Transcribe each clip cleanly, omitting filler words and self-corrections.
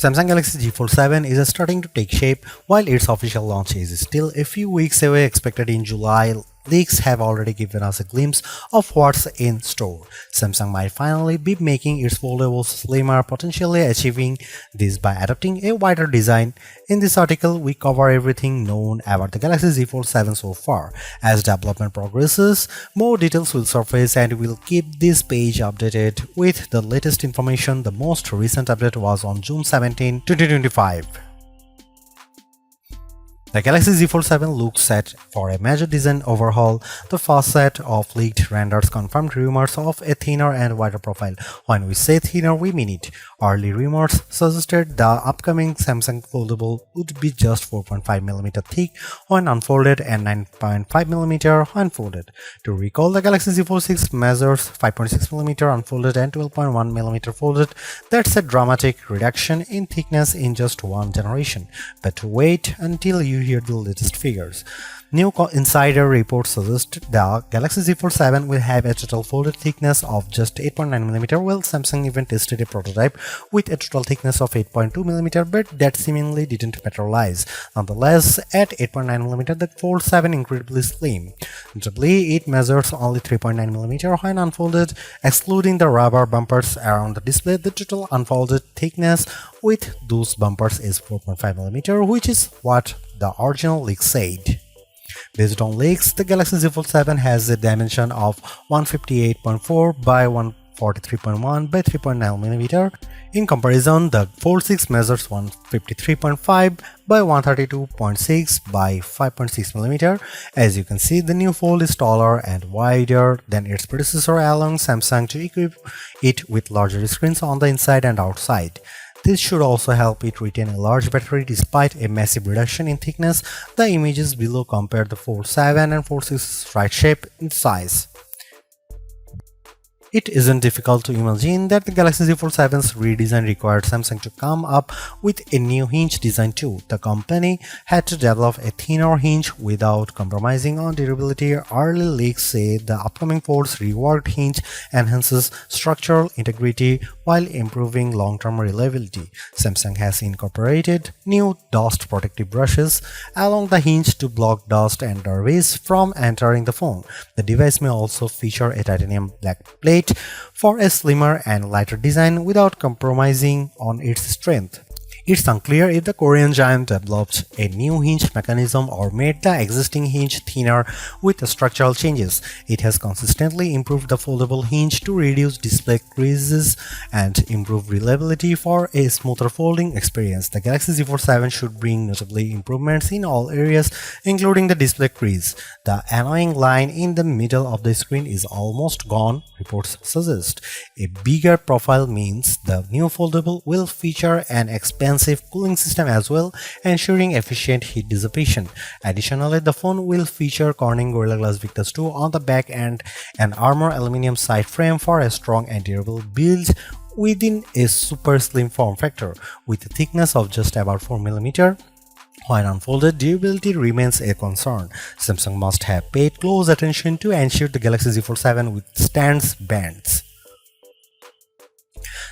Samsung Galaxy Z Fold 7 is starting to take shape. While its official launch is still a few weeks away, expected in July. Leaks have already given us a glimpse of what's in store. Samsung might finally be making its foldables slimmer, potentially achieving this by adopting a wider design. In this article, we cover everything known about the Galaxy Z Fold 7 so far. As development progresses, more details will surface and we'll keep this page updated with the latest information. The most recent update was on June 17, 2025. The Galaxy Z Fold 7 looks set for a major design overhaul. The first set of leaked renders confirmed rumors of a thinner and wider profile. When we say thinner, we mean it. Early rumors suggested the upcoming Samsung Foldable would be just 4.5mm thick when unfolded and 9.5mm when folded. To recall, the Galaxy Z Fold 6 measures 5.6mm unfolded and 12.1mm folded. That's a dramatic reduction in thickness in just one generation. But wait until you hear the latest figures. New insider reports suggest the Galaxy Z Fold 7 will have a total folded thickness of just 8.9mm, while Samsung even tested a prototype with a total thickness of 8.2mm, but that seemingly didn't materialize. Nonetheless, at 8.9mm, the Fold 7 incredibly slim. Notably, it measures only 3.9mm when unfolded, excluding the rubber bumpers around the display. The total unfolded thickness with those bumpers is 4.5mm, which is what the original leak said. Based on leaks, the Galaxy Z Fold 7 has a dimension of 158.4 by 143.1 by 3.9mm. In comparison, the Fold 6 measures 153.5 by 132.6 by 5.6mm. As you can see, the new Fold is taller and wider than its predecessor, allowing Samsung to equip it with larger screens on the inside and outside. This should also help it retain a large battery despite a massive reduction in thickness. The images below compare the Fold 7 and Fold 6's right shape in size. It isn't difficult to imagine that the Galaxy Z Fold 7's redesign required Samsung to come up with a new hinge design too. The company had to develop a thinner hinge without compromising on durability. Early leaks say the upcoming Fold's reworked hinge enhances structural integrity while improving long-term reliability. Samsung has incorporated new dust protective brushes along the hinge to block dust and debris from entering the phone. The device may also feature a titanium black plate for a slimmer and lighter design without compromising on its strength. It's unclear if the Korean giant developed a new hinge mechanism or made the existing hinge thinner with structural changes. It has consistently improved the foldable hinge to reduce display creases and improve reliability for a smoother folding experience. The Galaxy Z Fold 7 should bring notably improvements in all areas, including the display crease. The annoying line in the middle of the screen is almost gone, reports suggest. A bigger profile means the new foldable will feature an expensive cooling system as well, ensuring efficient heat dissipation. Additionally, the phone will feature Corning Gorilla Glass Victus 2 on the back and an armor aluminum side frame for a strong and durable build within a super slim form factor. With a thickness of just about 4mm, when unfolded, durability remains a concern. Samsung must have paid close attention to ensure the Galaxy Z Fold 7 withstands bends.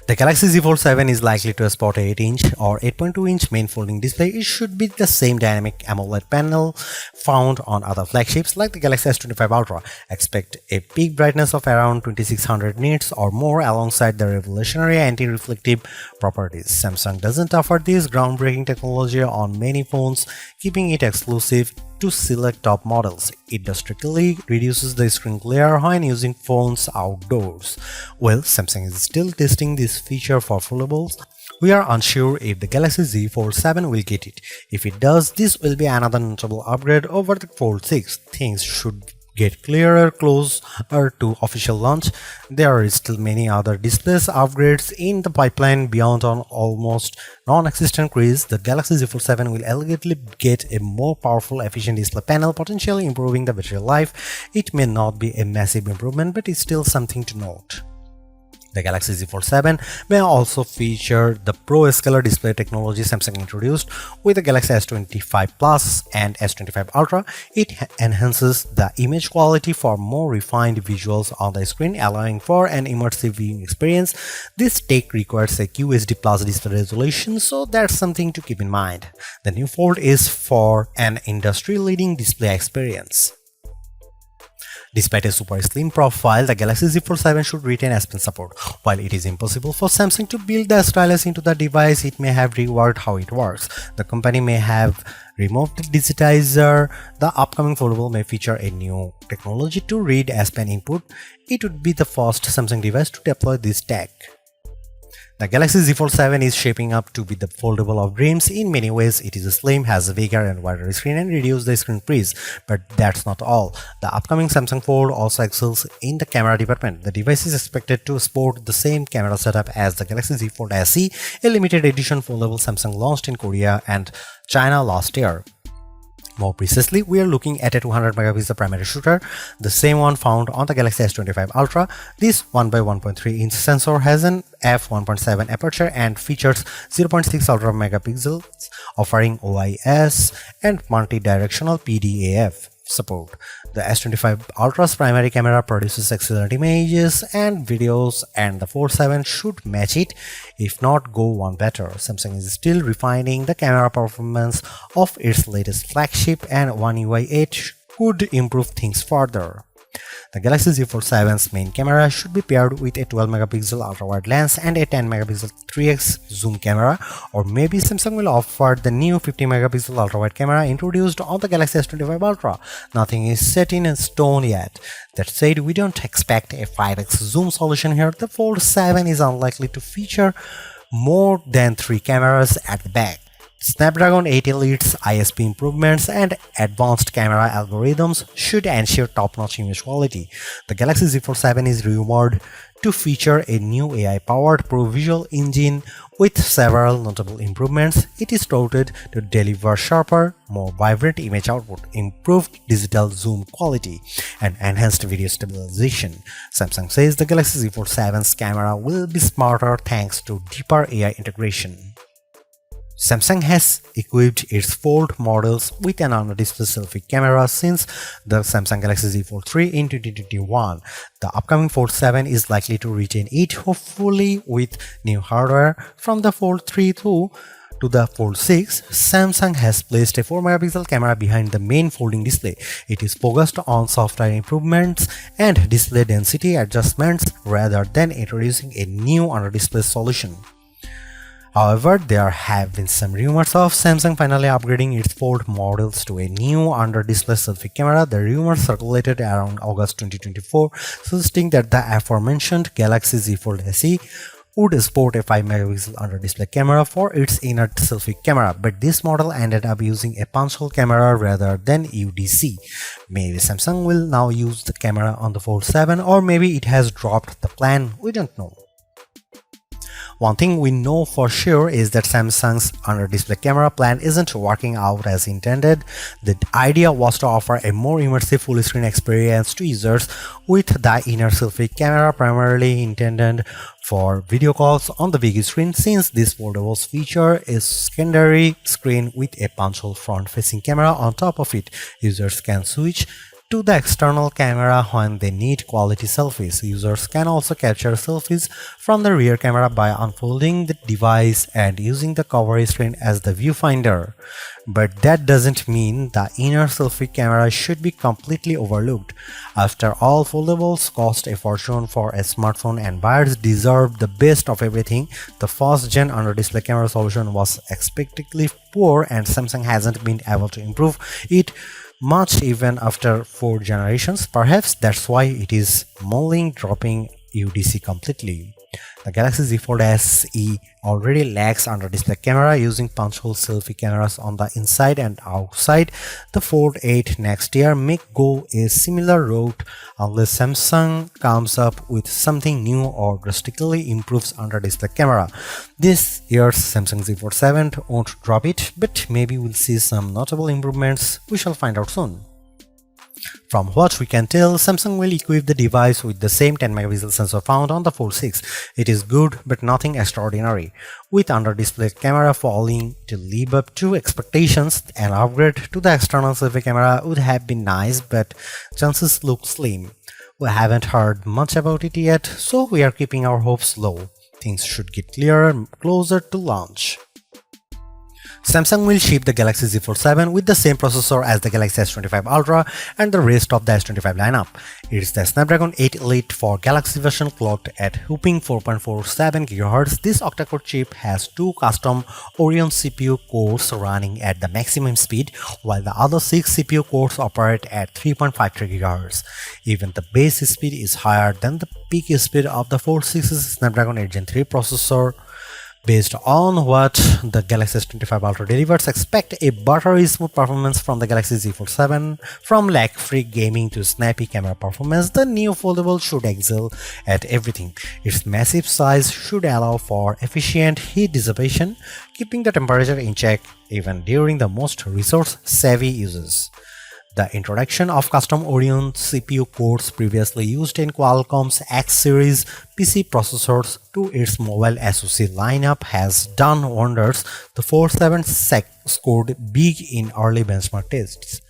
The Galaxy Z Fold 7 is likely to sport a 8-inch or 8.2-inch main folding display. It should be the same dynamic AMOLED panel found on other flagships like the Galaxy S25 Ultra. Expect a peak brightness of around 2600 nits or more alongside the revolutionary anti-reflective properties. Samsung doesn't offer this groundbreaking technology on many phones, keeping it exclusive to select top models. It drastically reduces the screen glare when using phones outdoors. Well, Samsung is still testing this feature for foldables. We are unsure if the Galaxy Z Fold 7 will get it. If it does, this will be another notable upgrade over the Fold 6. Things should get clearer closer to official launch. There are still many other displays upgrades in the pipeline beyond an almost non-existent crease. The Galaxy Z Fold 7 will elegantly get a more powerful, efficient display panel, potentially improving the battery life. It may not be a massive improvement, but it's still something to note. The Galaxy Z Fold 7 may also feature the Pro Scalar display technology Samsung introduced with the Galaxy S25 Plus and S25 Ultra. It enhances the image quality for more refined visuals on the screen, allowing for an immersive viewing experience. This tech requires a QHD Plus display resolution, so that's something to keep in mind. The new Fold is for an industry-leading display experience. Despite a super slim profile, the Galaxy Z Fold 7 should retain S Pen support. While it is impossible for Samsung to build the stylus into the device, it may have reworked how it works. The company may have removed the digitizer. The upcoming foldable may feature a new technology to read S Pen input. It would be the first Samsung device to deploy this tech. The Galaxy Z Fold 7 is shaping up to be the foldable of dreams. In many ways, it is slim, has a bigger and wider screen and reduces the screen crease. But that's not all. The upcoming Samsung Fold also excels in the camera department. The device is expected to sport the same camera setup as the Galaxy Z Fold SE, a limited edition foldable Samsung launched in Korea and China last year. More precisely, we are looking at a 200 megapixel primary shooter, the same one found on the Galaxy S25 Ultra. This 1x1.3-inch sensor has an f1.7 aperture and features 0.6 ultra megapixels, offering OIS and multi-directional PDAF support. The S25 Ultra's primary camera produces excellent images and videos, and the Fold 7 should match it, if not go one better. Samsung is still refining the camera performance of its latest flagship, and One UI 8 could improve things further. The Galaxy Z Fold 7's main camera should be paired with a 12 megapixel ultra-wide lens and a 10 megapixel 3x zoom camera, or maybe Samsung will offer the new 50 megapixel ultra-wide camera introduced on the Galaxy S25 Ultra. Nothing is set in stone yet. That said, we don't expect a 5x zoom solution here. The Fold 7 is unlikely to feature more than 3 cameras at the back. Snapdragon 8 Elite's ISP improvements and advanced camera algorithms should ensure top-notch image quality. The Galaxy Z Fold 7 is rumored to feature a new AI-powered Pro Visual engine with several notable improvements. It is touted to deliver sharper, more vibrant image output, improved digital zoom quality, and enhanced video stabilization. Samsung says the Galaxy Z Fold 7's camera will be smarter thanks to deeper AI integration. Samsung has equipped its Fold models with an under-display selfie camera since the Samsung Galaxy Z Fold 3 in 2021. The upcoming Fold 7 is likely to retain it, hopefully with new hardware. From the Fold 3 to the Fold 6, Samsung has placed a 4 megapixel camera behind the main folding display. It is focused on software improvements and display density adjustments rather than introducing a new under-display solution. However, there have been some rumors of Samsung finally upgrading its Fold models to a new under-display selfie camera. The rumors circulated around August 2024, suggesting that the aforementioned Galaxy Z Fold SE would sport a 5 megapixel under-display camera for its inner selfie camera, but this model ended up using a punch hole camera rather than UDC. Maybe Samsung will now use the camera on the Fold 7, or maybe it has dropped the plan, we don't know. One thing we know for sure is that Samsung's under-display camera plan isn't working out as intended. The idea was to offer a more immersive full-screen experience to users, with the inner selfie camera primarily intended for video calls on the big screen. Since this foldables feature a secondary screen with a punch hole front-facing camera on top of it, users can switch to the external camera when they need quality selfies. Users can also capture selfies from the rear camera by unfolding the device and using the cover screen as the viewfinder. But that doesn't mean the inner selfie camera should be completely overlooked. After all, foldables cost a fortune for a smartphone and buyers deserve the best of everything. The first-gen under-display camera solution was expectedly poor, and Samsung hasn't been able to improve it much even after 4 generations. Perhaps that's why it is mulling dropping UDC completely. The Galaxy Z Fold SE already lacks under-display camera, using punch hole selfie cameras on the inside and outside. The Fold 8 next year may go a similar route unless Samsung comes up with something new or drastically improves under-display camera. This year's Samsung Z Fold 7 won't drop it, but maybe we'll see some notable improvements. We shall find out soon. From what we can tell, Samsung will equip the device with the same 10 megapixel sensor found on the Fold 6. It is good but nothing extraordinary. With under-display camera falling to live up to expectations, an upgrade to the external selfie camera would have been nice, but chances look slim. We haven't heard much about it yet, so we are keeping our hopes low. Things should get clearer closer to launch. Samsung will ship the Galaxy Z Fold 7 with the same processor as the Galaxy S25 Ultra and the rest of the S25 lineup. It is the Snapdragon 8 Elite for Galaxy version clocked at whopping 4.47 GHz. This octa-core chip has two custom Oryon CPU cores running at the maximum speed, while the other 6 CPU cores operate at 3.53 GHz. Even the base speed is higher than the peak speed of the Fold 6's Snapdragon 8 Gen 3 processor. Based on what the Galaxy S25 Ultra delivers, expect a buttery smooth performance from the Galaxy Z Fold 7. From lag-free gaming to snappy camera performance, the new foldable should excel at everything. Its massive size should allow for efficient heat dissipation, keeping the temperature in check even during the most resource-savvy uses. The introduction of custom Oryon CPU cores previously used in Qualcomm's X series PC processors to its mobile SoC lineup has done wonders. The Fold 7 scored big in early benchmark tests.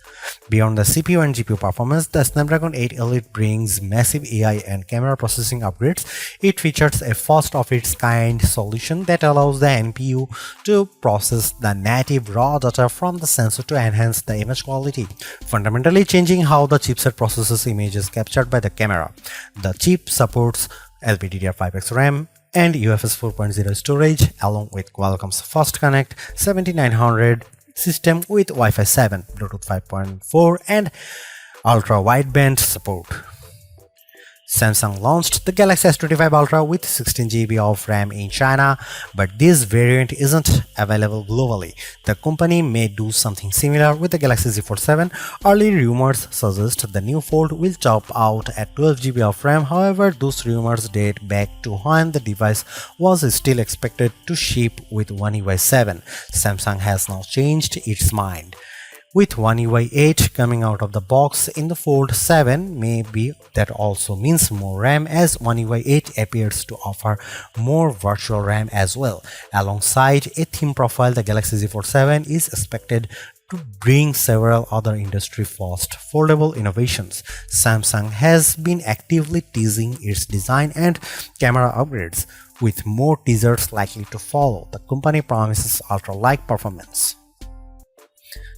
Beyond the CPU and GPU performance, the Snapdragon 8 Elite brings massive AI and camera processing upgrades. It features a first-of-its-kind solution that allows the NPU to process the native raw data from the sensor to enhance the image quality, fundamentally changing how the chipset processes images captured by the camera. The chip supports LPDDR5X RAM and UFS 4.0 storage, along with Qualcomm's Fast Connect 7900 system with Wi-Fi 7, Bluetooth 5.4 and ultra-wideband support. Samsung launched the Galaxy S25 Ultra with 16GB of RAM in China, but this variant isn't available globally. The company may do something similar with the Galaxy Z Fold 7. Early rumors suggest the new Fold will top out at 12GB of RAM. However, those rumors date back to when the device was still expected to ship with One UI 7. Samsung has now changed its mind. With One UI 8 coming out of the box in the Fold 7, maybe that also means more RAM, as One UI 8 appears to offer more virtual RAM as well. Alongside a theme profile, the Galaxy Z Fold 7 is expected to bring several other industry-first foldable innovations. Samsung has been actively teasing its design and camera upgrades, with more teasers likely to follow. The company promises ultra-like performance.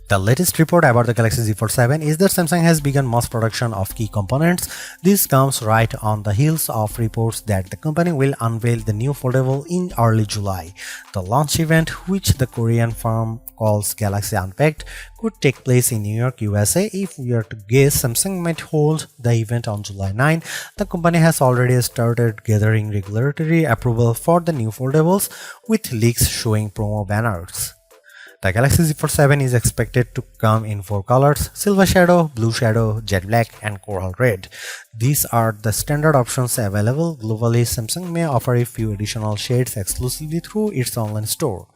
The latest report about the Galaxy Z Fold 7 is that Samsung has begun mass production of key components. This comes right on the heels of reports that the company will unveil the new foldable in early July. The launch event, which the Korean firm calls Galaxy Unpacked, could take place in New York, USA. If we are to guess, Samsung might hold the event on July 9. The company has already started gathering regulatory approval for the new foldables, with leaks showing promo banners. The Galaxy Z Fold 7 is expected to come in 4 colors: Silver Shadow, Blue Shadow, Jet Black and Coral Red. These are the standard options available globally. Samsung may offer a few additional shades exclusively through its online store.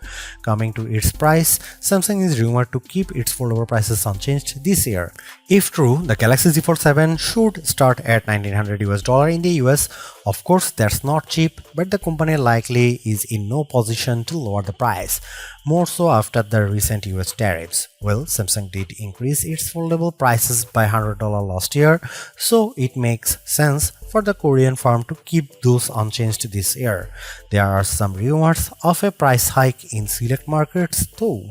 Coming to its price, Samsung is rumored to keep its foldable prices unchanged this year. If true, the Galaxy Z Fold 7 should start at $1900 in the US. Of course, that's not cheap, but the company likely is in no position to lower the price, more so after the recent US tariffs. Well, Samsung did increase its foldable prices by $100 last year, so it makes sense for the Korean firm to keep those unchanged this year. There are some rumors of a price hike in select markets though.